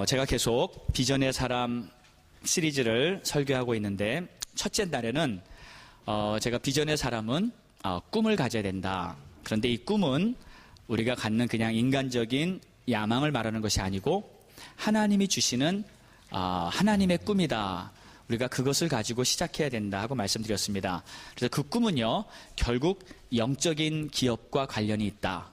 제가 계속 비전의 사람 시리즈를 설교하고 있는데, 첫째 날에는 제가 비전의 사람은 꿈을 가져야 된다. 그런데 이 꿈은 우리가 갖는 그냥 인간적인 야망을 말하는 것이 아니고 하나님이 주시는 하나님의 꿈이다. 우리가 그것을 가지고 시작해야 된다 하고 말씀드렸습니다. 그래서 그 꿈은요, 결국 영적인 기업과 관련이 있다.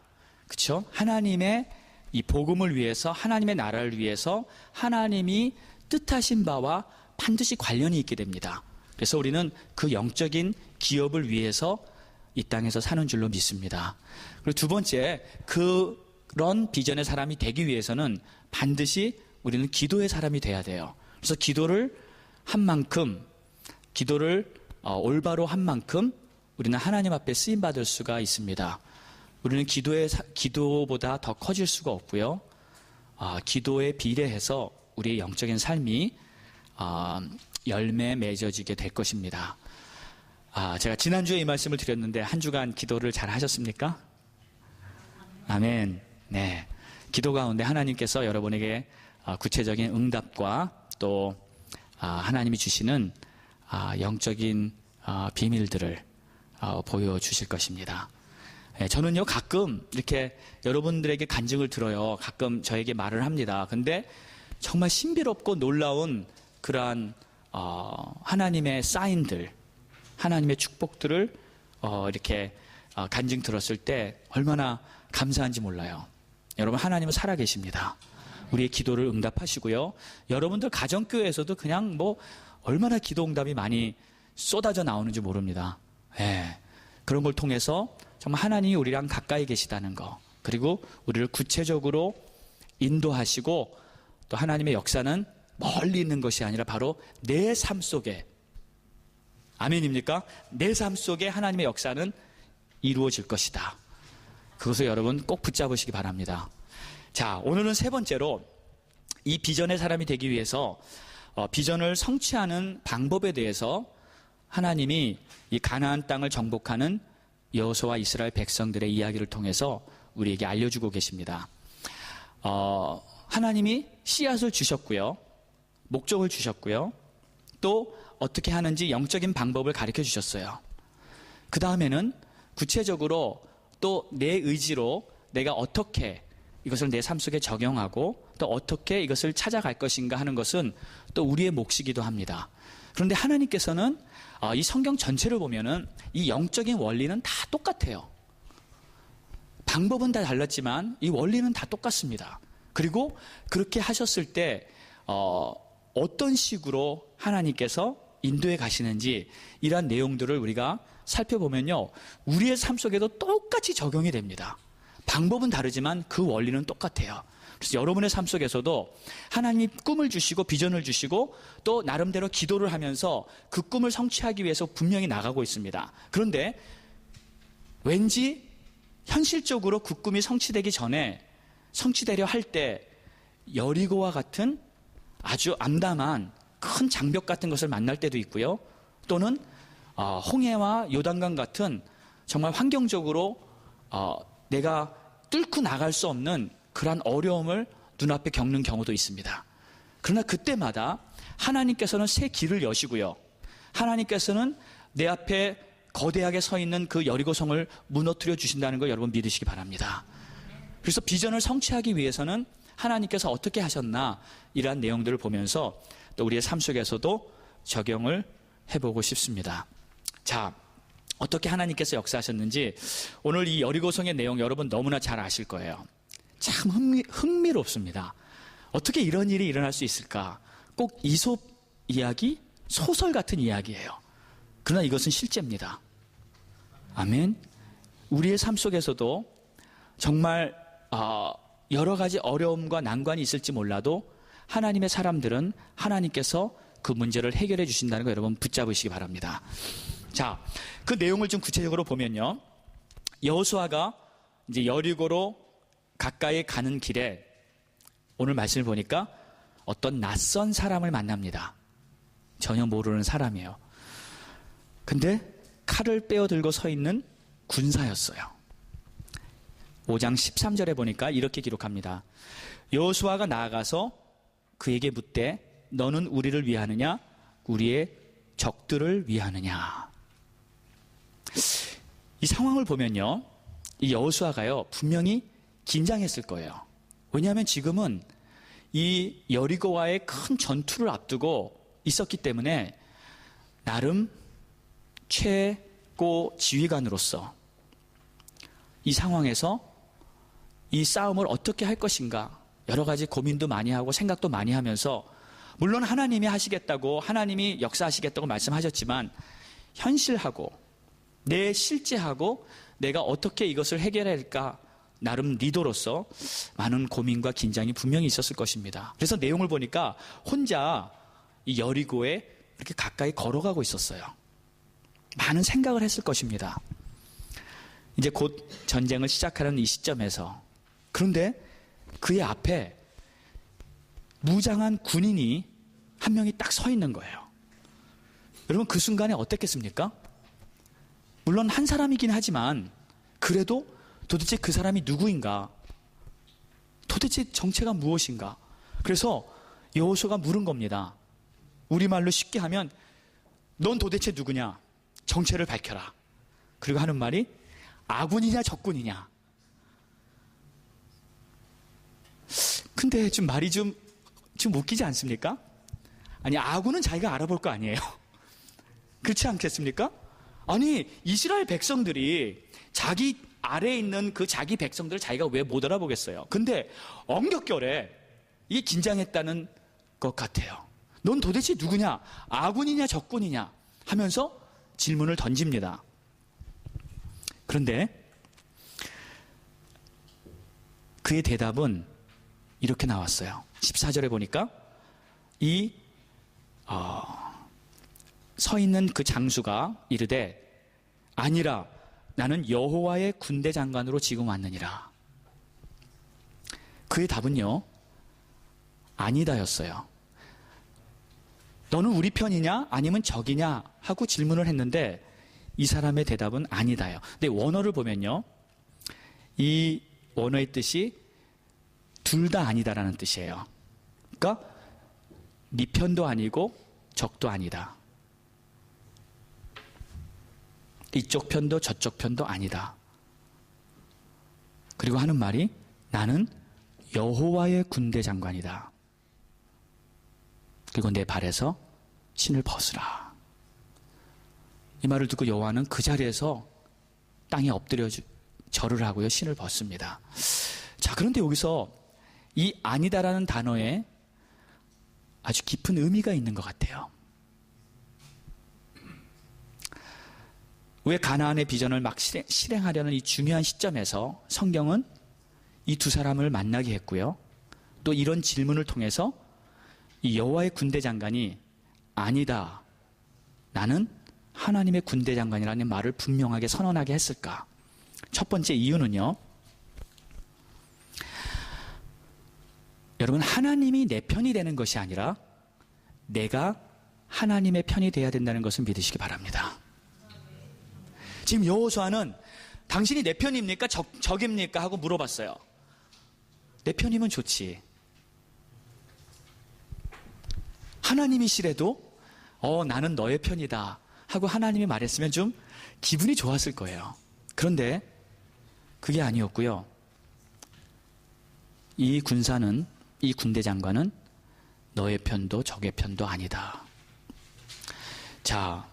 그렇죠? 하나님의 이 복음을 위해서, 하나님의 나라를 위해서 하나님이 뜻하신 바와 반드시 관련이 있게 됩니다. 그래서 우리는 그 영적인 기업을 위해서 이 땅에서 사는 줄로 믿습니다. 그리고 두 번째, 그런 비전의 사람이 되기 위해서는 반드시 우리는 기도의 사람이 돼야 돼요. 그래서 기도를 한 만큼, 기도를 올바로 한 만큼 우리는 하나님 앞에 쓰임받을 수가 있습니다. 우리는 기도보다 더 커질 수가 없고요. 기도에 비례해서 우리의 영적인 삶이 열매 맺어지게 될 것입니다. 제가 지난주에 이 말씀을 드렸는데 한 주간 기도를 잘 하셨습니까? 아멘. 네. 기도 가운데 하나님께서 여러분에게 구체적인 응답과 또 하나님이 주시는 영적인 비밀들을 보여주실 것입니다. 저는요, 가끔 이렇게 여러분들에게 간증을 들어요. 가끔 저에게 말을 합니다. 근데 정말 신비롭고 놀라운 그러한 하나님의 사인들, 하나님의 축복들을 이렇게 간증 들었을 때 얼마나 감사한지 몰라요. 여러분, 하나님은 살아계십니다. 우리의 기도를 응답하시고요. 여러분들 가정교회에서도 그냥 얼마나 기도 응답이 많이 쏟아져 나오는지 모릅니다. 그런 걸 통해서 정말 하나님이 우리랑 가까이 계시다는 거, 그리고 우리를 구체적으로 인도하시고 또 하나님의 역사는 멀리 있는 것이 아니라 바로 내 삶 속에, 아멘입니까? 내 삶 속에 하나님의 역사는 이루어질 것이다. 그것을 여러분 꼭 붙잡으시기 바랍니다. 자, 오늘은 세 번째로 이 비전의 사람이 되기 위해서 비전을 성취하는 방법에 대해서 하나님이 이 가나안 땅을 정복하는 여호수아와 이스라엘 백성들의 이야기를 통해서 우리에게 알려주고 계십니다. 하나님이 씨앗을 주셨고요, 목적을 주셨고요, 또 어떻게 하는지 영적인 방법을 가르쳐 주셨어요. 그 다음에는 구체적으로 또 내 의지로 내가 어떻게 이것을 내 삶 속에 적용하고 또 어떻게 이것을 찾아갈 것인가 하는 것은 또 우리의 몫이기도 합니다. 그런데 하나님께서는 이 성경 전체를 보면은 이 영적인 원리는 다 똑같아요. 방법은 다 달랐지만 이 원리는 다 똑같습니다. 그리고 그렇게 하셨을 때 어떤 식으로 하나님께서 인도해 가시는지 이러한 내용들을 우리가 살펴보면요, 우리의 삶 속에도 똑같이 적용이 됩니다. 방법은 다르지만 그 원리는 똑같아요. 그래서 여러분의 삶 속에서도 하나님이 꿈을 주시고 비전을 주시고 또 나름대로 기도를 하면서 그 꿈을 성취하기 위해서 분명히 나가고 있습니다. 그런데 왠지 현실적으로 그 꿈이 성취되기 전에, 성취되려 할 때 여리고와 같은 아주 암담한 큰 장벽 같은 것을 만날 때도 있고요, 또는 홍해와 요단강 같은 정말 환경적으로 내가 뚫고 나갈 수 없는 그러한 어려움을 눈앞에 겪는 경우도 있습니다. 그러나 그때마다 하나님께서는 새 길을 여시고요, 하나님께서는 내 앞에 거대하게 서 있는 그 여리고성을 무너뜨려 주신다는 걸 여러분 믿으시기 바랍니다. 그래서 비전을 성취하기 위해서는 하나님께서 어떻게 하셨나, 이러한 내용들을 보면서 또 우리의 삶 속에서도 적용을 해보고 싶습니다. 자, 어떻게 하나님께서 역사하셨는지 오늘 이 여리고성의 내용 여러분 너무나 잘 아실 거예요. 참 흥미롭습니다. 어떻게 이런 일이 일어날 수 있을까? 꼭 이솝 이야기, 소설 같은 이야기예요. 그러나 이것은 실제입니다. 아멘. 우리의 삶 속에서도 정말 여러 가지 어려움과 난관이 있을지 몰라도 하나님의 사람들은 하나님께서 그 문제를 해결해 주신다는 거 여러분 붙잡으시기 바랍니다. 자, 그 내용을 좀 구체적으로 보면요, 여호수아가 이제 여리고로 가까이 가는 길에 오늘 말씀을 보니까 어떤 낯선 사람을 만납니다. 전혀 모르는 사람이에요. 근데 칼을 빼어 들고 서 있는 군사였어요. 5장 13절에 보니까 이렇게 기록합니다. 여호수아가 나아가서 그에게 묻되 너는 우리를 위하느냐 우리의 적들을 위하느냐. 이 상황을 보면요, 이 여호수아가요 분명히 긴장했을 거예요. 왜냐하면 지금은 이 여리고와의 큰 전투를 앞두고 있었기 때문에 나름 최고 지휘관으로서 이 상황에서 이 싸움을 어떻게 할 것인가 여러 가지 고민도 많이 하고 생각도 많이 하면서, 물론 하나님이 하시겠다고, 하나님이 역사하시겠다고 말씀하셨지만 현실하고 내 실제하고 내가 어떻게 이것을 해결해야 할까, 나름 리더로서 많은 고민과 긴장이 분명히 있었을 것입니다. 그래서 내용을 보니까 혼자 이 여리고에 이렇게 가까이 걸어가고 있었어요. 많은 생각을 했을 것입니다. 이제 곧 전쟁을 시작하는 이 시점에서. 그런데 그의 앞에 무장한 군인이 한 명이 딱 서 있는 거예요. 여러분, 그 순간에 어땠겠습니까? 물론 한 사람이긴 하지만 그래도 도대체 그 사람이 누구인가? 도대체 정체가 무엇인가? 그래서 여호수아가 물은 겁니다. 우리말로 쉽게 하면 넌 도대체 누구냐? 정체를 밝혀라. 그리고 하는 말이 아군이냐 적군이냐? 근데 좀 말이 좀 웃기지 않습니까? 아니, 아군은 자기가 알아볼 거 아니에요. 그렇지 않겠습니까? 아니, 이스라엘 백성들이 자기 아래에 있는 그 자기 백성들을 자기가 왜 못 알아보겠어요? 근데 엉겹결에 이게 긴장했다는 것 같아요. 넌 도대체 누구냐? 아군이냐 적군이냐? 하면서 질문을 던집니다. 그런데 그의 대답은 이렇게 나왔어요. 14절에 보니까 서 있는 그 장수가 이르되 아니라 나는 여호와의 군대 장관으로 지금 왔느니라. 그의 답은요, 아니다였어요. 너는 우리 편이냐 아니면 적이냐 하고 질문을 했는데 이 사람의 대답은 아니다요. 근데 원어를 보면요, 이 원어의 뜻이 둘 다 아니다라는 뜻이에요. 그러니까 네 편도 아니고 적도 아니다. 이쪽 편도 저쪽 편도 아니다. 그리고 하는 말이 나는 여호와의 군대 장관이다. 그리고 내 발에서 신을 벗으라. 이 말을 듣고 여호와는 그 자리에서 땅에 엎드려 절을 하고요, 신을 벗습니다. 자, 그런데 여기서 이 아니다라는 단어에 아주 깊은 의미가 있는 것 같아요. 왜 가나안의 비전을 막 실행하려는 이 중요한 시점에서 성경은 이 두 사람을 만나게 했고요, 또 이런 질문을 통해서 이 여호와의 군대 장관이 아니다, 나는 하나님의 군대 장관이라는 말을 분명하게 선언하게 했을까? 첫 번째 이유는요, 여러분, 하나님이 내 편이 되는 것이 아니라 내가 하나님의 편이 되어야 된다는 것을 믿으시기 바랍니다. 지금 여호수아는 당신이 내 편입니까? 적입니까? 하고 물어봤어요. 내 편이면 좋지. 하나님이시래도 나는 너의 편이다 하고 하나님이 말했으면 좀 기분이 좋았을 거예요. 그런데 그게 아니었고요. 이 군사는, 이 군대 장관은 너의 편도 적의 편도 아니다. 자,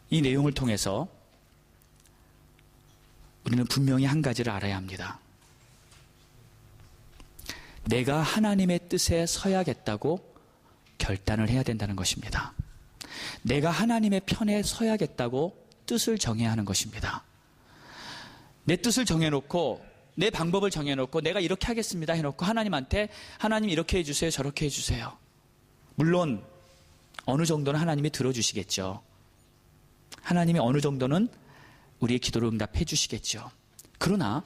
이 내용을 통해서 우리는 분명히 한 가지를 알아야 합니다. 내가 하나님의 뜻에 서야겠다고 결단을 해야 된다는 것입니다. 내가 하나님의 편에 서야겠다고 뜻을 정해야 하는 것입니다. 내 뜻을 정해놓고 내 방법을 정해놓고 내가 이렇게 하겠습니다 해놓고 하나님한테 하나님 이렇게 해주세요, 저렇게 해주세요. 물론 어느 정도는 하나님이 들어주시겠죠. 하나님이 어느 정도는 우리의 기도를 응답해 주시겠죠. 그러나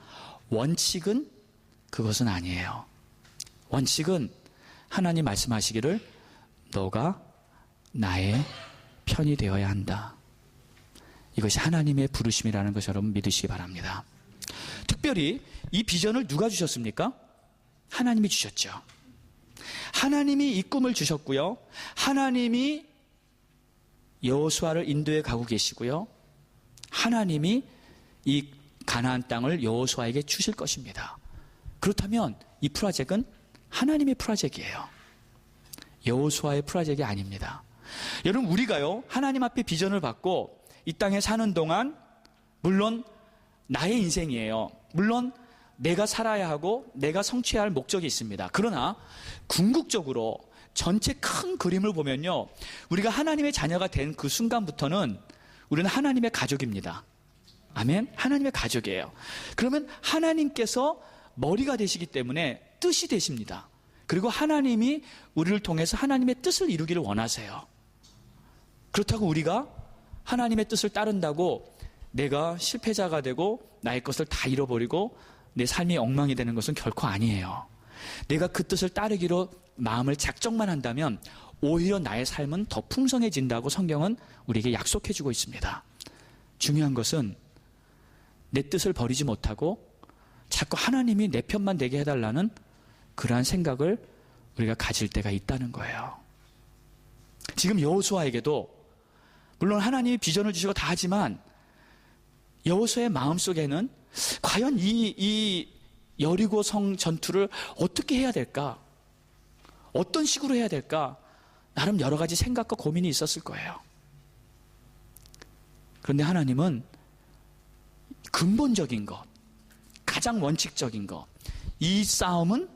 원칙은 그것은 아니에요. 원칙은 하나님 말씀하시기를 너가 나의 편이 되어야 한다. 이것이 하나님의 부르심이라는 것을 여러분 믿으시기 바랍니다. 특별히 이 비전을 누가 주셨습니까? 하나님이 주셨죠. 하나님이 이 꿈을 주셨고요. 하나님이 여호수아를 인도해 가고 계시고요. 하나님이 이 가나안 땅을 여호수아에게 주실 것입니다. 그렇다면 이 프로젝트는 하나님의 프로젝트예요. 여호수아의 프로젝트가 아닙니다. 여러분, 우리가요, 하나님 앞에 비전을 받고 이 땅에 사는 동안 물론 나의 인생이에요. 물론 내가 살아야 하고 내가 성취해야 할 목적이 있습니다. 그러나 궁극적으로 전체 큰 그림을 보면요, 우리가 하나님의 자녀가 된 그 순간부터는 우리는 하나님의 가족입니다. 아멘? 하나님의 가족이에요. 그러면 하나님께서 머리가 되시기 때문에 뜻이 되십니다. 그리고 하나님이 우리를 통해서 하나님의 뜻을 이루기를 원하세요. 그렇다고 우리가 하나님의 뜻을 따른다고 내가 실패자가 되고 나의 것을 다 잃어버리고 내 삶이 엉망이 되는 것은 결코 아니에요. 내가 그 뜻을 따르기로 마음을 작정만 한다면 오히려 나의 삶은 더 풍성해진다고 성경은 우리에게 약속해주고 있습니다. 중요한 것은 내 뜻을 버리지 못하고 자꾸 하나님이 내 편만 되게 해달라는 그러한 생각을 우리가 가질 때가 있다는 거예요. 지금 여호수아에게도 물론 하나님이 비전을 주시고 다 하지만 여호수아의 마음속에는 과연 이 여리고성 전투를 어떻게 해야 될까? 어떤 식으로 해야 될까? 나름 여러 가지 생각과 고민이 있었을 거예요. 그런데 하나님은 근본적인 것, 가장 원칙적인 것, 이 싸움은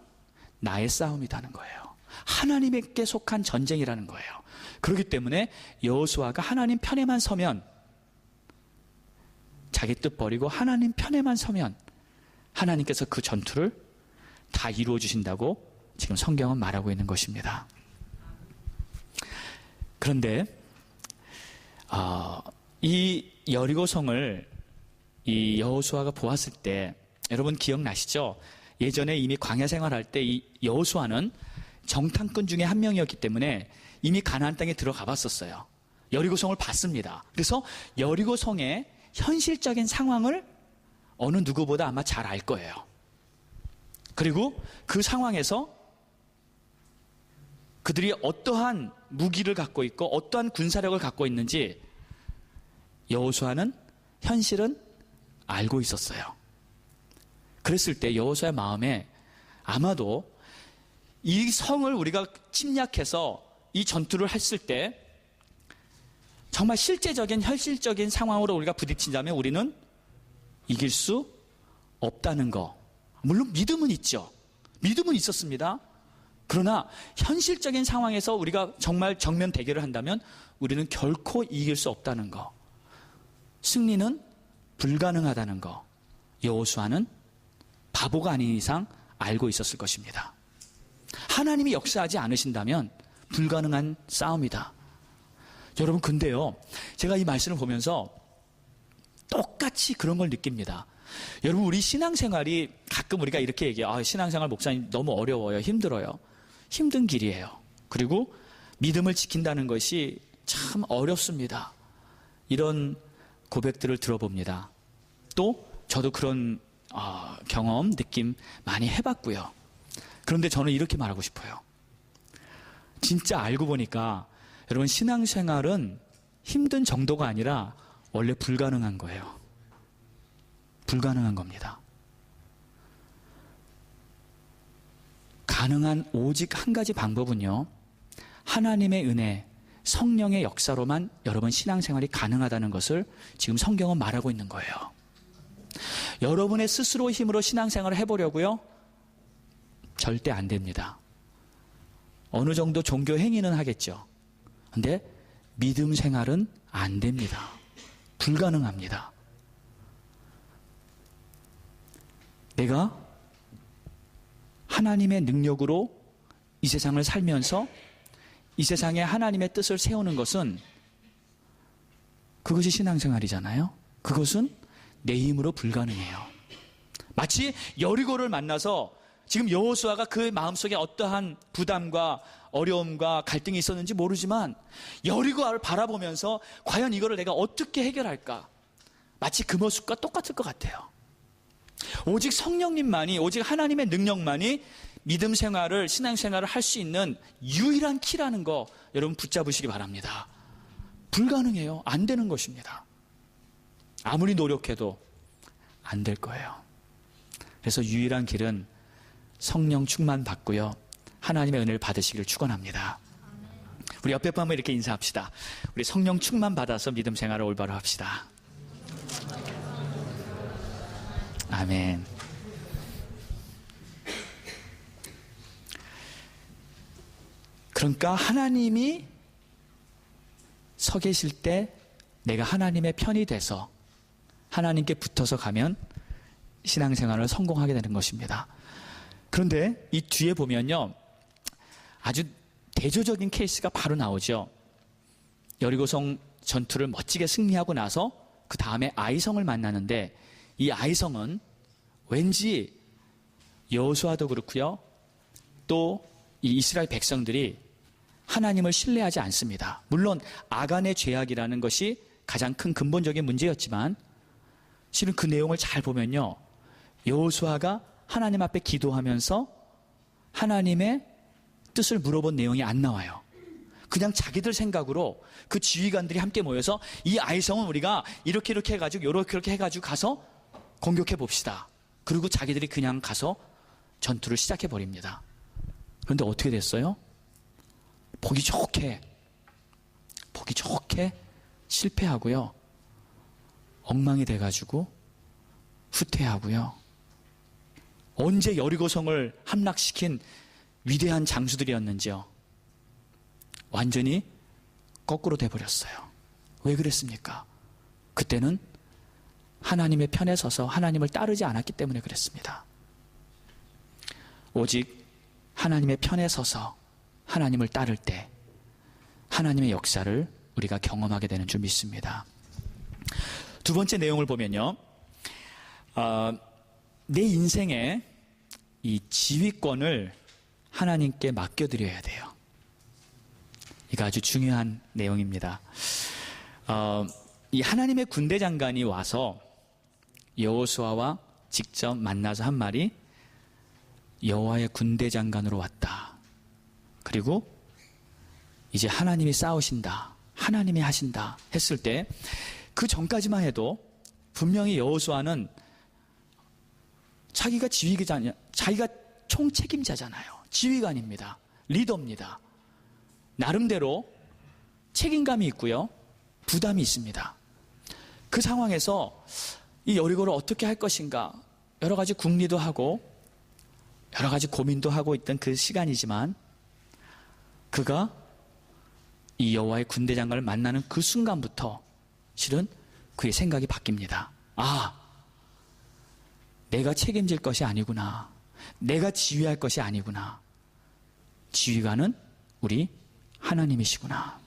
나의 싸움이라는 거예요. 하나님께 속한 전쟁이라는 거예요. 그렇기 때문에 여호수아가 하나님 편에만 서면, 자기 뜻 버리고 하나님 편에만 서면 하나님께서 그 전투를 다 이루어 주신다고 지금 성경은 말하고 있는 것입니다. 그런데 이 여리고성을 이 여호수아가 보았을 때 여러분 기억나시죠? 예전에 이미 광야 생활할 때 이 여호수아는 정탐꾼 중에 한 명이었기 때문에 이미 가나안 땅에 들어가 봤었어요. 여리고성을 봤습니다. 그래서 여리고성의 현실적인 상황을 어느 누구보다 아마 잘 알 거예요. 그리고 그 상황에서 그들이 어떠한 무기를 갖고 있고 어떠한 군사력을 갖고 있는지 여호수아는 현실은 알고 있었어요. 그랬을 때 여호수아의 마음에 아마도 이 성을 우리가 침략해서 이 전투를 했을 때 정말 실제적인 현실적인 상황으로 우리가 부딪힌다면 우리는 이길 수 없다는 거. 물론 믿음은 있죠. 믿음은 있었습니다. 그러나 현실적인 상황에서 우리가 정말 정면 대결을 한다면 우리는 결코 이길 수 없다는 거. 승리는 불가능하다는 거. 여호수아는 바보가 아닌 이상 알고 있었을 것입니다. 하나님이 역사하지 않으신다면 불가능한 싸움이다. 여러분, 근데요, 제가 이 말씀을 보면서 똑같이 그런 걸 느낍니다. 여러분, 우리 신앙생활이 가끔 우리가 이렇게 얘기해요. 신앙생활 목사님 너무 어려워요. 힘들어요. 힘든 길이에요. 그리고 믿음을 지킨다는 것이 참 어렵습니다. 이런 고백들을 들어봅니다. 또 저도 그런 경험, 느낌 많이 해봤고요. 그런데 저는 이렇게 말하고 싶어요. 진짜 알고 보니까 여러분, 신앙생활은 힘든 정도가 아니라 원래 불가능한 거예요. 불가능한 겁니다. 가능한 오직 한 가지 방법은요, 하나님의 은혜, 성령의 역사로만 여러분 신앙생활이 가능하다는 것을 지금 성경은 말하고 있는 거예요. 여러분의 스스로 힘으로 신앙생활을 해보려고요? 절대 안 됩니다. 어느 정도 종교 행위는 하겠죠. 근데 믿음 생활은 안 됩니다. 불가능합니다. 내가 하나님의 능력으로 이 세상을 살면서 이 세상에 하나님의 뜻을 세우는 것은 그것이 신앙생활이잖아요. 그것은 내 힘으로 불가능해요. 마치 여리고를 만나서 지금 여호수아가 그 마음속에 어떠한 부담과 어려움과 갈등이 있었는지 모르지만 여리고를 바라보면서 과연 이거를 내가 어떻게 해결할까? 마치 그 모습과 똑같을 것 같아요. 오직 성령님만이, 오직 하나님의 능력만이 믿음 생활을, 신앙 생활을 할 수 있는 유일한 키라는 거 여러분 붙잡으시기 바랍니다. 불가능해요. 안 되는 것입니다. 아무리 노력해도 안 될 거예요. 그래서 유일한 길은 성령 충만 받고요, 하나님의 은혜를 받으시기를 축원합니다. 우리 옆에 분 한번 이렇게 인사합시다. 우리 성령 충만 받아서 믿음 생활을 올바로 합시다. 아멘. 그러니까 하나님이 서 계실 때 내가 하나님의 편이 돼서 하나님께 붙어서 가면 신앙생활을 성공하게 되는 것입니다. 그런데 이 뒤에 보면요, 아주 대조적인 케이스가 바로 나오죠. 여리고성 전투를 멋지게 승리하고 나서 그 다음에 아이성을 만나는데, 이 아이성은 왠지 여호수아도 그렇고요, 또 이 이스라엘 백성들이 하나님을 신뢰하지 않습니다. 물론 아간의 죄악이라는 것이 가장 큰 근본적인 문제였지만, 실은 그 내용을 잘 보면요, 여호수아가 하나님 앞에 기도하면서 하나님의 뜻을 물어본 내용이 안 나와요. 그냥 자기들 생각으로 그 지휘관들이 함께 모여서 이 아이성은 우리가 이렇게 해가지고 이렇게 해가지고 가서 공격해 봅시다. 그리고 자기들이 그냥 가서 전투를 시작해 버립니다. 그런데 어떻게 됐어요? 보기 좋게 실패하고요, 엉망이 돼가지고 후퇴하고요. 언제 여리고성을 함락시킨 위대한 장수들이었는지요, 완전히 거꾸로 돼버렸어요. 왜 그랬습니까? 그때는 하나님의 편에 서서 하나님을 따르지 않았기 때문에 그랬습니다. 오직 하나님의 편에 서서 하나님을 따를 때 하나님의 역사를 우리가 경험하게 되는 줄 믿습니다. 두 번째 내용을 보면요, 내 인생에 이 지휘권을 하나님께 맡겨드려야 돼요. 이거 아주 중요한 내용입니다. 이 하나님의 군대 장관이 와서 여호수아와 직접 만나서 한 말이, 여호와의 군대 장관으로 왔다. 그리고 이제 하나님이 싸우신다, 하나님이 하신다 했을 때, 그 전까지만 해도 분명히 여호수아는 자기가 지휘관이야, 자기가 총책임자잖아요. 지휘관입니다. 리더입니다. 나름대로 책임감이 있고요, 부담이 있습니다. 그 상황에서 이 여리고를 어떻게 할 것인가, 여러 가지 궁리도 하고 여러 가지 고민도 하고 있던 그 시간이지만, 그가 이 여호와의 군대 장관을 만나는 그 순간부터 실은 그의 생각이 바뀝니다. 아, 내가 책임질 것이 아니구나, 내가 지휘할 것이 아니구나, 지휘관은 우리 하나님이시구나.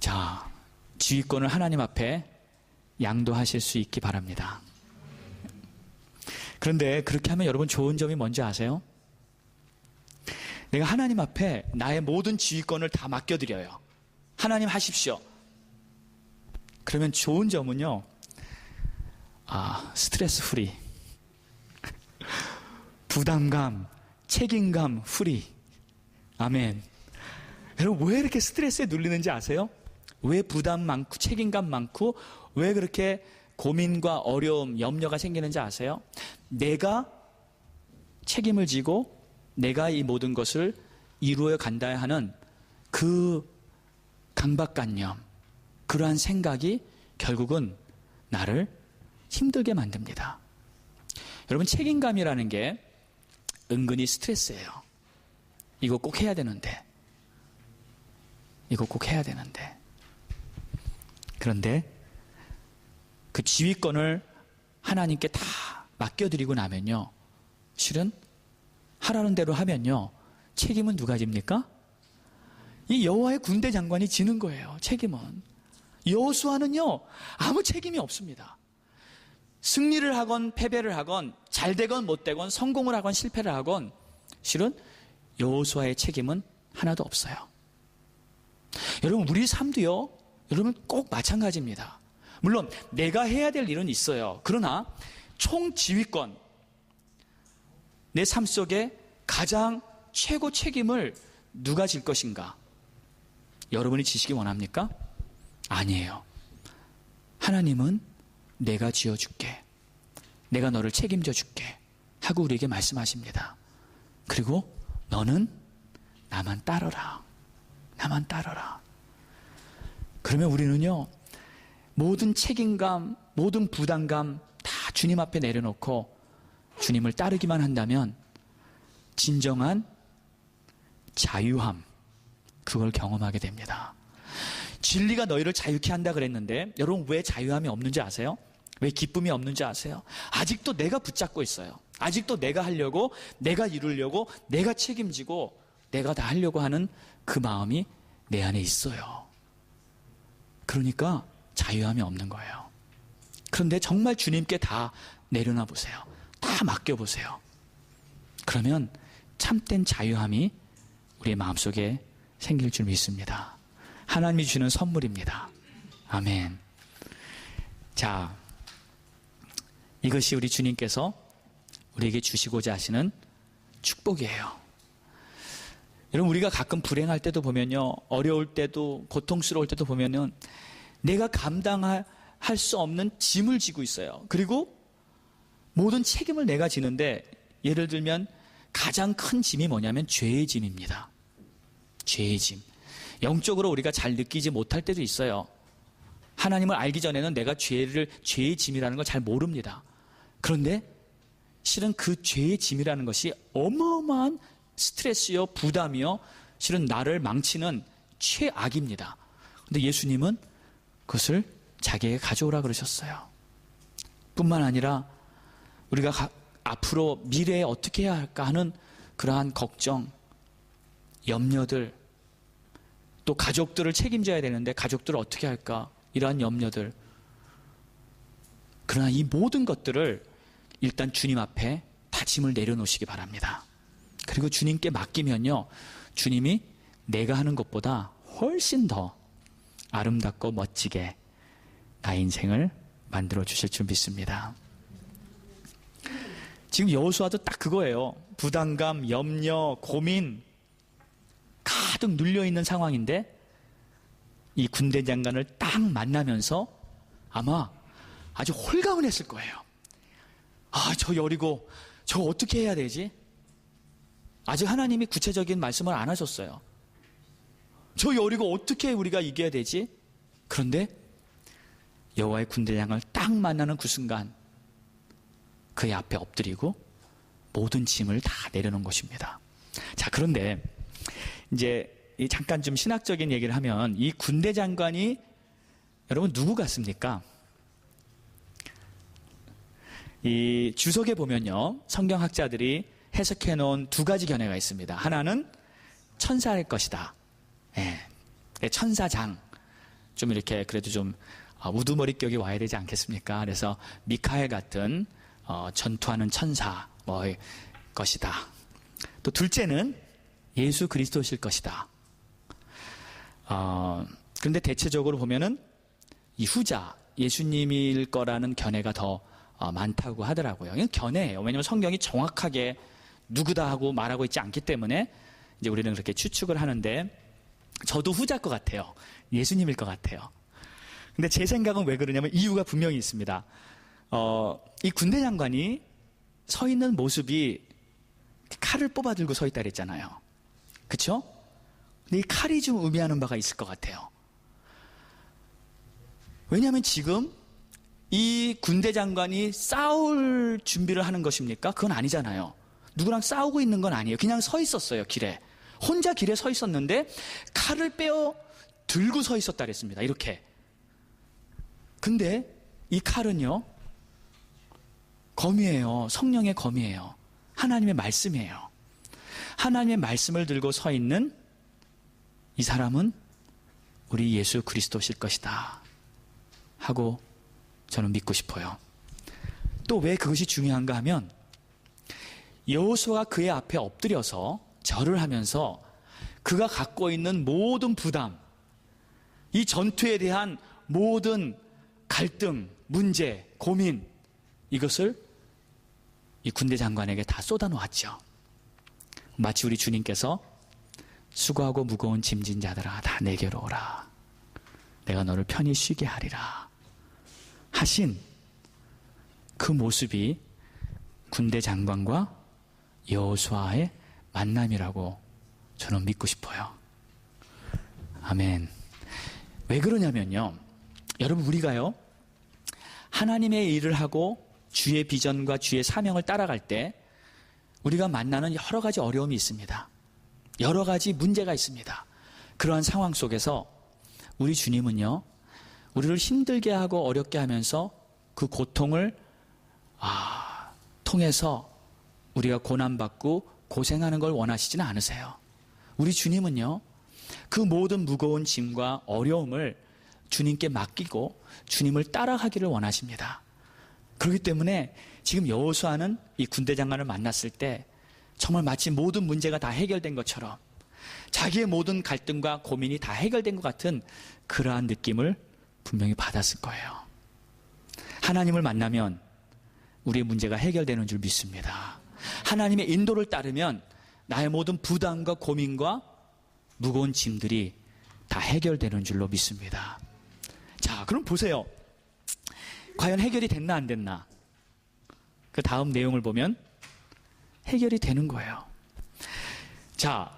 자, 지휘권을 하나님 앞에 양도하실 수 있기 바랍니다. 그런데 그렇게 하면 여러분 좋은 점이 뭔지 아세요? 내가 하나님 앞에 나의 모든 지휘권을 다 맡겨드려요. 하나님 하십시오. 그러면 좋은 점은요, 스트레스 프리, 부담감, 책임감 프리. 아멘. 여러분, 왜 이렇게 스트레스에 눌리는지 아세요? 왜 부담 많고 책임감 많고 왜 그렇게 고민과 어려움, 염려가 생기는지 아세요? 내가 책임을 지고 내가 이 모든 것을 이루어 간다야 하는 그 강박관념, 그러한 생각이 결국은 나를 힘들게 만듭니다. 여러분, 책임감이라는 게 은근히 스트레스예요. 이거 꼭 해야 되는데, 그런데 그 지휘권을 하나님께 다 맡겨드리고 나면요, 실은 하라는 대로 하면요, 책임은 누가 집니까? 이 여호와의 군대 장관이 지는 거예요. 책임은. 여호수아는요, 아무 책임이 없습니다. 승리를 하건 패배를 하건 잘 되건 못 되건 성공을 하건 실패를 하건 실은 여호수아의 책임은 하나도 없어요. 여러분, 우리 삶도요, 여러분 꼭 마찬가지입니다. 물론 내가 해야 될 일은 있어요. 그러나 총지휘권, 내 삶 속에 가장 최고 책임을 누가 질 것인가? 여러분이 지시기 원합니까? 아니에요. 하나님은 내가 지어줄게. 내가 너를 책임져 줄게. 하고 우리에게 말씀하십니다. 그리고 너는 나만 따르라. 나만 따르라. 그러면 우리는요, 모든 책임감, 모든 부담감 다 주님 앞에 내려놓고 주님을 따르기만 한다면 진정한 자유함, 그걸 경험하게 됩니다. 진리가 너희를 자유케 한다 그랬는데 여러분 왜 자유함이 없는지 아세요? 왜 기쁨이 없는지 아세요? 아직도 내가 붙잡고 있어요. 아직도 내가 하려고, 내가 이루려고, 내가 책임지고 내가 다 하려고 하는 그 마음이 내 안에 있어요. 그러니까 자유함이 없는 거예요. 그런데 정말 주님께 다 내려놔 보세요. 다 맡겨보세요. 그러면 참된 자유함이 우리의 마음속에 생길 줄 믿습니다. 하나님이 주는 선물입니다. 아멘. 자, 이것이 우리 주님께서 우리에게 주시고자 하시는 축복이에요. 여러분, 우리가 가끔 불행할 때도 보면요, 어려울 때도, 고통스러울 때도 보면은 내가 감당할 수 없는 짐을 지고 있어요. 그리고 모든 책임을 내가 지는데, 예를 들면 가장 큰 짐이 뭐냐면 죄의 짐입니다. 죄의 짐. 영적으로 우리가 잘 느끼지 못할 때도 있어요. 하나님을 알기 전에는 내가 죄의 짐이라는 걸 잘 모릅니다. 그런데 실은 그 죄의 짐이라는 것이 어마어마한 스트레스요, 부담이요, 실은 나를 망치는 최악입니다. 그런데 예수님은 그것을 자기에게 가져오라 그러셨어요. 뿐만 아니라 우리가 앞으로 미래에 어떻게 해야 할까 하는 그러한 걱정, 염려들, 또 가족들을 책임져야 되는데 가족들을 어떻게 할까, 이러한 염려들, 그러나 이 모든 것들을 일단 주님 앞에 다 짐을 내려놓으시기 바랍니다. 그리고 주님께 맡기면요, 주님이 내가 하는 것보다 훨씬 더 아름답고 멋지게 나의 인생을 만들어 주실 줄 믿습니다. 지금 여호수아도 딱 그거예요. 부담감, 염려, 고민 가득 눌려있는 상황인데 이 군대 장관을 딱 만나면서 아마 아주 홀가분했을 거예요. 아, 저 여리고 저 어떻게 해야 되지? 아직 하나님이 구체적인 말씀을 안 하셨어요. 저 여리고 어떻게 우리가 이겨야 되지? 그런데 여호와의 군대장을 딱 만나는 그 순간 그의 앞에 엎드리고 모든 짐을 다 내려놓은 것입니다. 자, 그런데 이제 잠깐 좀 신학적인 얘기를 하면 이 군대 장관이 여러분 누구 같습니까? 이 주석에 보면요, 성경학자들이 해석해 놓은 두 가지 견해가 있습니다. 하나는 천사일 것이다. 예, 천사장. 좀 이렇게 그래도 좀 우두머리격이 와야 되지 않겠습니까? 그래서 미카엘 같은 전투하는 천사 뭐일 것이다. 또 둘째는 예수 그리스도실 것이다. 그런데 대체적으로 보면은 이 후자, 예수님일 거라는 견해가 더 많다고 하더라고요. 이건 견해예요. 왜냐하면 성경이 정확하게 누구다 하고 말하고 있지 않기 때문에 이제 우리는 그렇게 추측을 하는데, 저도 후자일 것 같아요. 예수님일 것 같아요. 근데 제 생각은 왜 그러냐면 이유가 분명히 있습니다. 이 군대 장관이 서 있는 모습이 칼을 뽑아 들고 서 있다 그랬잖아요. 그렇죠? 근데 이 칼이 좀 의미하는 바가 있을 것 같아요. 왜냐하면 지금 이 군대 장관이 싸울 준비를 하는 것입니까? 그건 아니잖아요. 누구랑 싸우고 있는 건 아니에요. 그냥 서 있었어요, 길에. 혼자 길에 서 있었는데 칼을 빼어 들고 서 있었다 그랬습니다. 이렇게. 근데 이 칼은요, 검이에요. 성령의 검이에요. 하나님의 말씀이에요. 하나님의 말씀을 들고 서 있는 이 사람은 우리 예수 그리스도실 것이다 하고 저는 믿고 싶어요. 또 왜 그것이 중요한가 하면 여호수아가 그의 앞에 엎드려서 절을 하면서 그가 갖고 있는 모든 부담, 이 전투에 대한 모든 갈등, 문제, 고민, 이것을 이 군대 장관에게 다 쏟아놓았죠. 마치 우리 주님께서 수고하고 무거운 짐진 자들아 다 내게로 오라. 내가 너를 편히 쉬게 하리라. 하신 그 모습이 군대 장관과 여호수아의 만남이라고 저는 믿고 싶어요. 아멘. 왜 그러냐면요. 여러분, 우리가요, 하나님의 일을 하고 주의 비전과 주의 사명을 따라갈 때 우리가 만나는 여러 가지 어려움이 있습니다. 여러 가지 문제가 있습니다. 그러한 상황 속에서 우리 주님은요, 우리를 힘들게 하고 어렵게 하면서 그 고통을 통해서 우리가 고난받고 고생하는 걸 원하시지는 않으세요. 우리 주님은요, 그 모든 무거운 짐과 어려움을 주님께 맡기고 주님을 따라가기를 원하십니다. 그렇기 때문에 지금 여호수아는 이 군대 장관을 만났을 때 정말 마치 모든 문제가 다 해결된 것처럼 자기의 모든 갈등과 고민이 다 해결된 것 같은 그러한 느낌을 분명히 받았을 거예요. 하나님을 만나면 우리의 문제가 해결되는 줄 믿습니다. 하나님의 인도를 따르면 나의 모든 부담과 고민과 무거운 짐들이 다 해결되는 줄로 믿습니다. 자, 그럼 보세요. 과연 해결이 됐나 안 됐나? 그 다음 내용을 보면 해결이 되는 거예요. 자,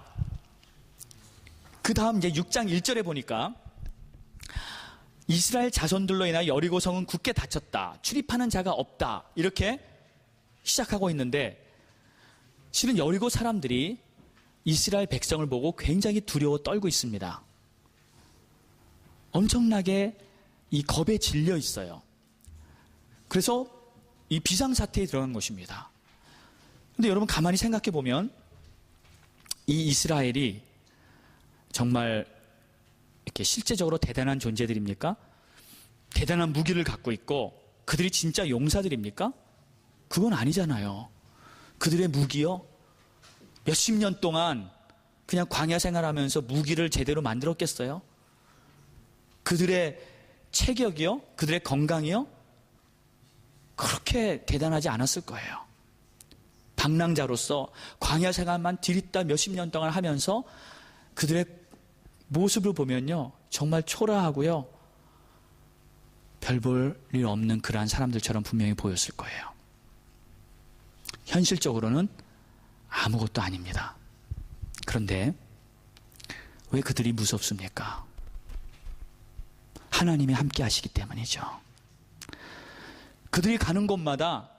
그 다음 이제 6장 1절에 보니까 이스라엘 자손들로 인하여 여리고성은 굳게 닫혔다. 출입하는 자가 없다. 이렇게 시작하고 있는데 실은 여리고 사람들이 이스라엘 백성을 보고 굉장히 두려워 떨고 있습니다. 엄청나게 이 겁에 질려 있어요. 그래서 이 비상사태에 들어간 것입니다. 근데 여러분 가만히 생각해 보면 이 이스라엘이 정말 이렇게 실제적으로 대단한 존재들입니까? 대단한 무기를 갖고 있고 그들이 진짜 용사들입니까? 그건 아니잖아요. 그들의 무기요, 몇십 년 동안 그냥 광야 생활하면서 무기를 제대로 만들었겠어요? 그들의 체격이요, 그들의 건강이요, 그렇게 대단하지 않았을 거예요. 방랑자로서 광야 생활만 디립다 몇십 년 동안 하면서 그들의 모습을 보면요, 정말 초라하고요, 별 볼 일 없는 그러한 사람들처럼 분명히 보였을 거예요. 현실적으로는 아무것도 아닙니다. 그런데 왜 그들이 무섭습니까? 하나님이 함께 하시기 때문이죠. 그들이 가는 곳마다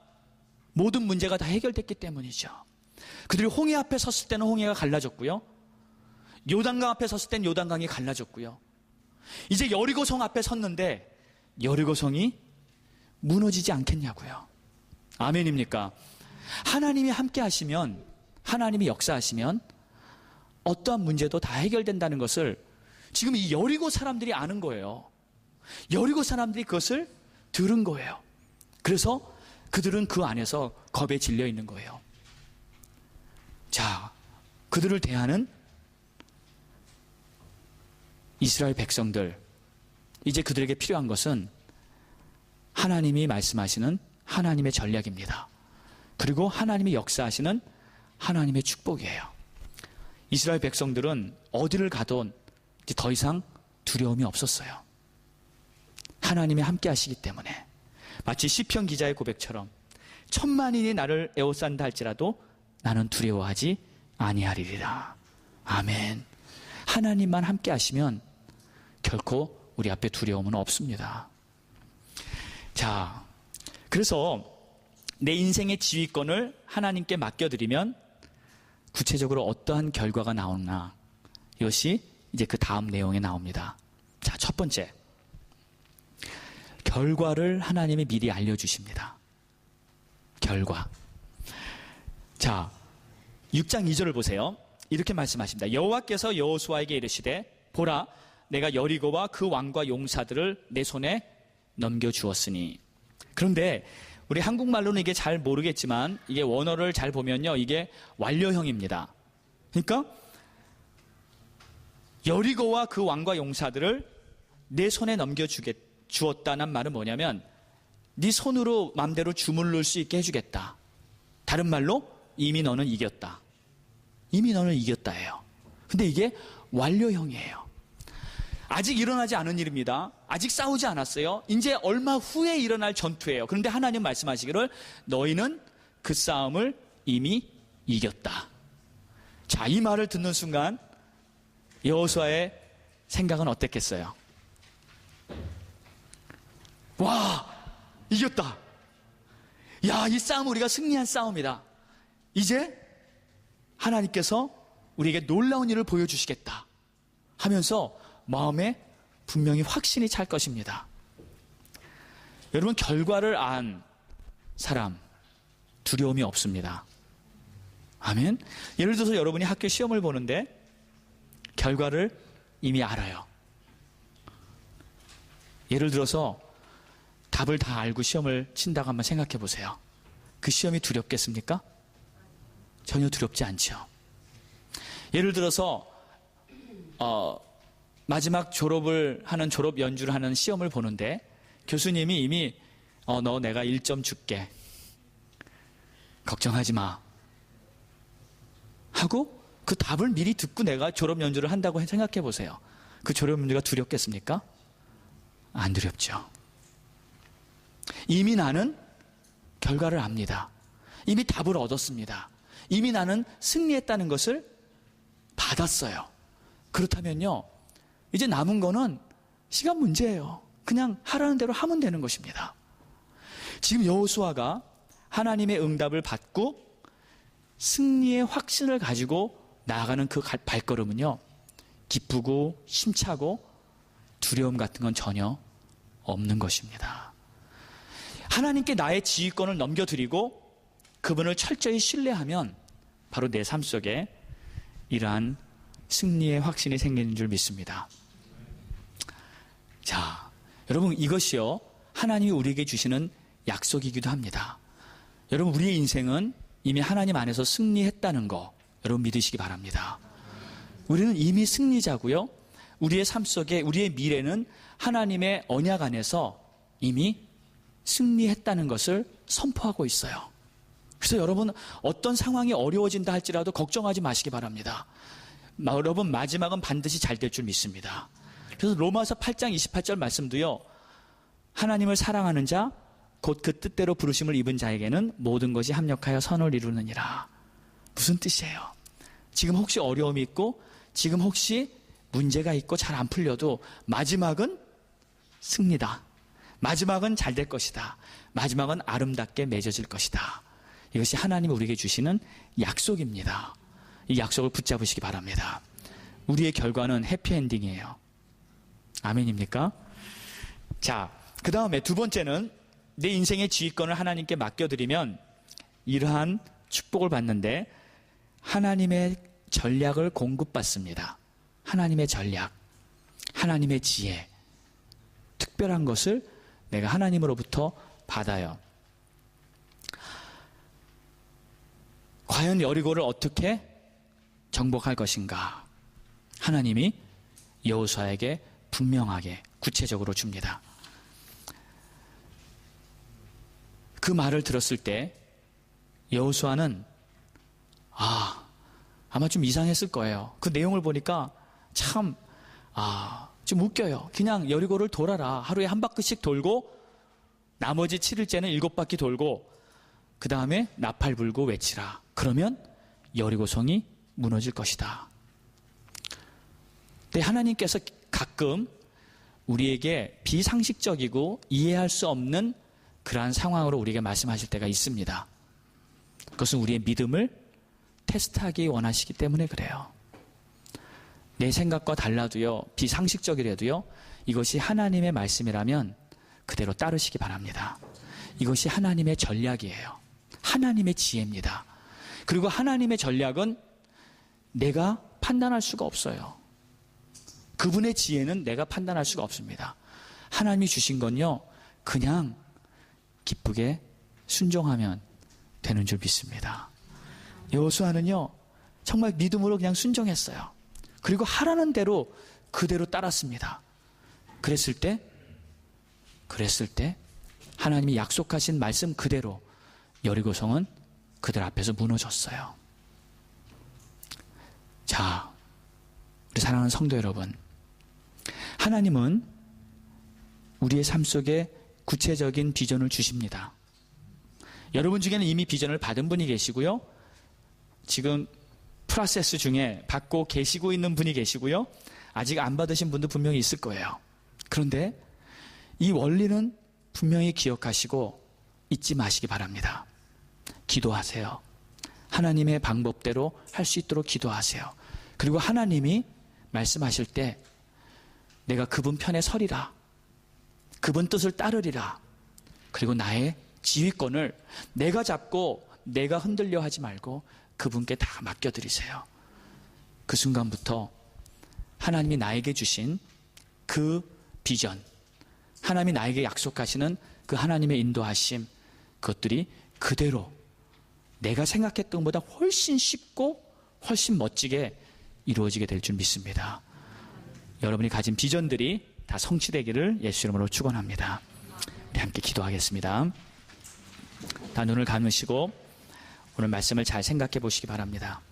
모든 문제가 다 해결됐기 때문이죠. 그들이 홍해 앞에 섰을 때는 홍해가 갈라졌고요, 요단강 앞에 섰을 때는 요단강이 갈라졌고요, 이제 여리고성 앞에 섰는데 여리고성이 무너지지 않겠냐고요. 아멘입니까? 하나님이 함께 하시면, 하나님이 역사하시면 어떠한 문제도 다 해결된다는 것을 지금 이 여리고 사람들이 아는 거예요. 여리고 사람들이 그것을 들은 거예요. 그래서 그들은 그 안에서 겁에 질려 있는 거예요. 자, 그들을 대하는 이스라엘 백성들, 이제 그들에게 필요한 것은 하나님이 말씀하시는 하나님의 전략입니다. 그리고 하나님이 역사하시는 하나님의 축복이에요. 이스라엘 백성들은 어디를 가도 이제 더 이상 두려움이 없었어요. 하나님이 함께 하시기 때문에. 마치 시편 기자의 고백처럼 천만인이 나를 에워싼다 할지라도 나는 두려워하지 아니하리라. 아멘. 하나님만 함께 하시면 결코 우리 앞에 두려움은 없습니다. 자, 그래서 내 인생의 지휘권을 하나님께 맡겨드리면 구체적으로 어떠한 결과가 나오나, 이것이 이제 그 다음 내용에 나옵니다. 자, 첫 번째, 결과를 하나님이 미리 알려주십니다. 결과. 자, 6장 2절을 보세요. 이렇게 말씀하십니다. 여호와께서 여호수아에게 이르시되 보라, 내가 여리고와 그 왕과 용사들을 내 손에 넘겨주었으니. 그런데 우리 한국말로는 이게 잘 모르겠지만 이게 원어를 잘 보면요, 이게 완료형입니다. 그러니까 여리고와 그 왕과 용사들을 내 손에 넘겨주었다는 말은 뭐냐면 네 손으로 마음대로 주물를 수 있게 해주겠다. 다른 말로 이미 너는 이겼다. 이미 너는 이겼다예요. 근데 이게 완료형이에요. 아직 일어나지 않은 일입니다. 아직 싸우지 않았어요. 이제 얼마 후에 일어날 전투예요. 그런데 하나님 말씀하시기를 너희는 그 싸움을 이미 이겼다. 자, 이 말을 듣는 순간 여호수아의 생각은 어땠겠어요? 와, 이겼다. 야, 이 싸움 우리가 승리한 싸움이다. 이제 하나님께서 우리에게 놀라운 일을 보여주시겠다 하면서 마음에 분명히 확신이 찰 것입니다. 여러분, 결과를 안 사람 두려움이 없습니다. 아멘. 예를 들어서 여러분이 학교 시험을 보는데 결과를 이미 알아요. 예를 들어서 답을 다 알고 시험을 친다고 한번 생각해 보세요. 그 시험이 두렵겠습니까? 전혀 두렵지 않죠. 예를 들어서 마지막 졸업을 하는 졸업 연주를 하는 시험을 보는데 교수님이 이미 너 내가 1점 줄게. 걱정하지 마. 하고 그 답을 미리 듣고 내가 졸업 연주를 한다고 생각해 보세요. 그 졸업 연주가 두렵겠습니까? 안 두렵죠. 이미 나는 결과를 압니다. 이미 답을 얻었습니다. 이미 나는 승리했다는 것을 받았어요. 그렇다면요, 이제 남은 거는 시간 문제예요. 그냥 하라는 대로 하면 되는 것입니다. 지금 여호수아가 하나님의 응답을 받고 승리의 확신을 가지고 나아가는 그 발걸음은요, 기쁘고 힘차고 두려움 같은 건 전혀 없는 것입니다. 하나님께 나의 지휘권을 넘겨드리고 그분을 철저히 신뢰하면 바로 내 삶 속에 이러한 승리의 확신이 생기는 줄 믿습니다. 자, 여러분, 이것이요, 하나님이 우리에게 주시는 약속이기도 합니다. 여러분, 우리의 인생은 이미 하나님 안에서 승리했다는 거 여러분 믿으시기 바랍니다. 우리는 이미 승리자고요, 우리의 삶 속에 우리의 미래는 하나님의 언약 안에서 이미 승리했다는 것을 선포하고 있어요. 그래서 여러분, 어떤 상황이 어려워진다 할지라도 걱정하지 마시기 바랍니다. 여러분, 마지막은 반드시 잘 될 줄 믿습니다. 그래서 로마서 8장 28절 말씀도요, 하나님을 사랑하는 자 곧 그 뜻대로 부르심을 입은 자에게는 모든 것이 합력하여 선을 이루느니라. 무슨 뜻이에요? 지금 혹시 어려움이 있고 지금 혹시 문제가 있고 잘 안 풀려도 마지막은 승리다. 마지막은 잘 될 것이다. 마지막은 아름답게 맺어질 것이다. 이것이 하나님이 우리에게 주시는 약속입니다. 이 약속을 붙잡으시기 바랍니다. 우리의 결과는 해피엔딩이에요. 아멘입니까? 자, 그 다음에 두 번째는 내 인생의 지휘권을 하나님께 맡겨드리면 이러한 축복을 받는데 하나님의 전략을 공급받습니다. 하나님의 전략, 하나님의 지혜, 특별한 것을 내가 하나님으로부터 받아요. 과연 여리고를 어떻게 정복할 것인가? 하나님이 여호수아에게 분명하게 구체적으로 줍니다. 그 말을 들었을 때 여호수아는 아마 좀 이상했을 거예요. 그 내용을 보니까 참 좀 웃겨요. 그냥 여리고를 돌아라. 하루에 한 바퀴씩 돌고 나머지 7일째는 7바퀴 돌고 그 다음에 나팔 불고 외치라. 그러면 여리고성이 무너질 것이다. 근데 하나님께서 가끔 우리에게 비상식적이고 이해할 수 없는 그러한 상황으로 우리에게 말씀하실 때가 있습니다. 그것은 우리의 믿음을 테스트하기 원하시기 때문에 그래요. 내 생각과 달라도요, 비상식적이라도요, 이것이 하나님의 말씀이라면 그대로 따르시기 바랍니다. 이것이 하나님의 전략이에요. 하나님의 지혜입니다. 그리고 하나님의 전략은 내가 판단할 수가 없어요. 그분의 지혜는 내가 판단할 수가 없습니다. 하나님이 주신 건요, 그냥 기쁘게 순종하면 되는 줄 믿습니다. 여호수아는요, 정말 믿음으로 그냥 순종했어요. 그리고 하라는 대로 그대로 따랐습니다. 그랬을 때 하나님이 약속하신 말씀 그대로 여리고성은 그들 앞에서 무너졌어요. 자, 우리 사랑하는 성도 여러분, 하나님은 우리의 삶 속에 구체적인 비전을 주십니다. 여러분 중에는 이미 비전을 받은 분이 계시고요, 지금 프로세스 중에 받고 계시고 있는 분이 계시고요, 아직 안 받으신 분도 분명히 있을 거예요. 그런데 이 원리는 분명히 기억하시고 잊지 마시기 바랍니다. 기도하세요. 하나님의 방법대로 할 수 있도록 기도하세요. 그리고 하나님이 말씀하실 때 내가 그분 편에 서리라, 그분 뜻을 따르리라, 그리고 나의 지휘권을 내가 잡고 내가 흔들려 하지 말고 그분께 다 맡겨드리세요. 그 순간부터 하나님이 나에게 주신 그 비전, 하나님이 나에게 약속하시는 그 하나님의 인도하심, 그것들이 그대로 내가 생각했던 것보다 훨씬 쉽고 훨씬 멋지게 이루어지게 될 줄 믿습니다. 여러분이 가진 비전들이 다 성취되기를 예수 이름으로 축원합니다. 우리 함께 기도하겠습니다. 다 눈을 감으시고 오늘 말씀을 잘 생각해 보시기 바랍니다.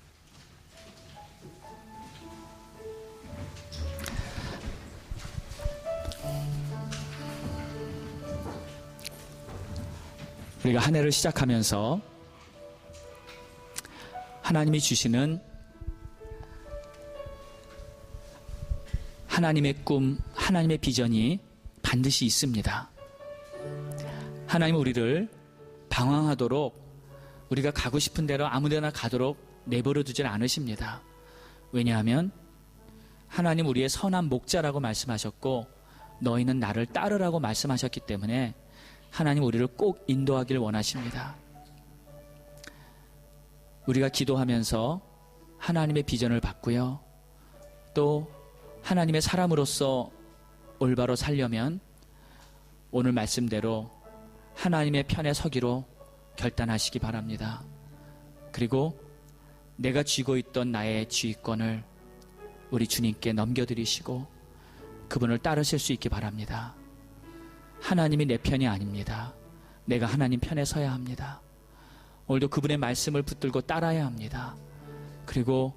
우리가 한 해를 시작하면서 하나님이 주시는 하나님의 꿈, 하나님의 비전이 반드시 있습니다. 하나님은 우리를 방황하도록, 우리가 가고 싶은 대로 아무데나 가도록 내버려 두질 않으십니다. 왜냐하면 하나님 우리의 선한 목자라고 말씀하셨고 너희는 나를 따르라고 말씀하셨기 때문에 하나님 우리를 꼭 인도하길 원하십니다. 우리가 기도하면서 하나님의 비전을 받고요, 또 하나님의 사람으로서 올바로 살려면 오늘 말씀대로 하나님의 편에 서기로 결단하시기 바랍니다. 그리고 내가 쥐고 있던 나의 지휘권을 우리 주님께 넘겨드리시고 그분을 따르실 수 있기 바랍니다. 하나님이 내 편이 아닙니다. 내가 하나님 편에 서야 합니다. 오늘도 그분의 말씀을 붙들고 따라야 합니다. 그리고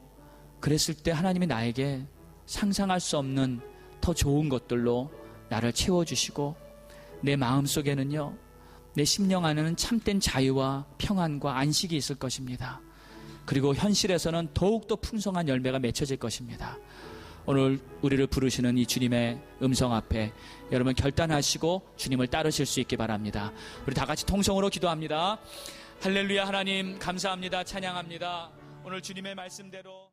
그랬을 때 하나님이 나에게 상상할 수 없는 더 좋은 것들로 나를 채워주시고 내 마음속에는요, 내 심령 안에는 참된 자유와 평안과 안식이 있을 것입니다. 그리고 현실에서는 더욱더 풍성한 열매가 맺혀질 것입니다. 오늘 우리를 부르시는 이 주님의 음성 앞에 여러분 결단하시고 주님을 따르실 수 있기 바랍니다. 우리 다 같이 통성으로 기도합니다. 할렐루야. 하나님 감사합니다. 찬양합니다. 오늘 주님의 말씀대로